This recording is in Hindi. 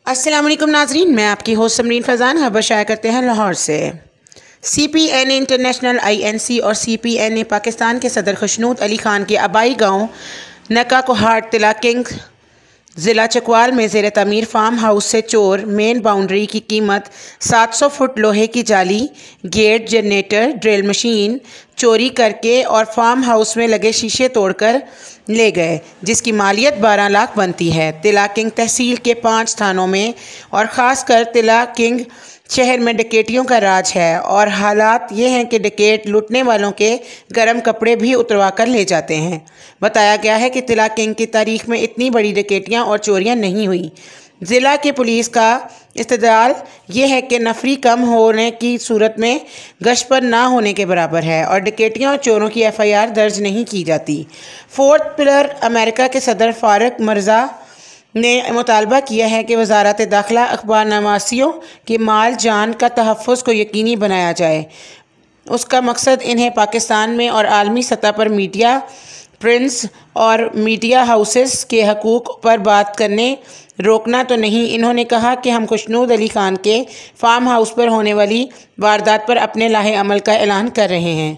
अस्सलाम वालेकुम नाजरीन, मैं आपकी होस्ट समरीन फैज़ान खबर शाया करते हैं लाहौर से। CPNA इंटरनेशनल INC और CPNA पाकिस्तान के सदर खुशनूद अली ख़ान के आबाई गाँव नका कोहाट तिला किंग ज़िला चकवाल में ज़ेर तमीर फार्म हाउस से चोर मेन बाउंड्री की कीमत 700 फुट लोहे की जाली, गेट, जनरेटर, ड्रिल मशीन चोरी करके और फार्म हाउस में लगे शीशे तोड़कर ले गए, जिसकी मालियत 12 लाख बनती है। तिला किंग तहसील के 5 थानों में और ख़ासकर तिला किंग शहर में डकैतियों का राज है और हालात ये हैं कि डकैत लूटने वालों के गर्म कपड़े भी उतरवा कर ले जाते हैं। बताया गया है कि तिला किंग की तारीख में इतनी बड़ी डकैतियाँ और चोरियाँ नहीं हुई। ज़िला की पुलिस का इस्तदलाल ये है कि नफरी कम होने की सूरत में गश्त पर ना होने के बराबर है और डकैतियों और चोरों की FIR दर्ज नहीं की जाती। फोर्थ पिलर अमेरिका के सदर फारूक मिर्ज़ा ने मुतालबा किया है कि वज़ारत दाखिला अखबारनवासियों के माल जान का तहफ़्फ़ुज़ को यकीनी बनाया जाए। उसका मकसद इन्हें पाकिस्तान में और आलमी सतह पर मीडिया प्रिंट्स और मीडिया हाउसेस के हकूक़ पर बात करने रोकना तो नहीं। इन्होंने कहा कि हम खुशनूद अली ख़ान के फार्म हाउस पर होने वाली वारदात पर अपने लाहे अमल का ऐलान कर रहे हैं।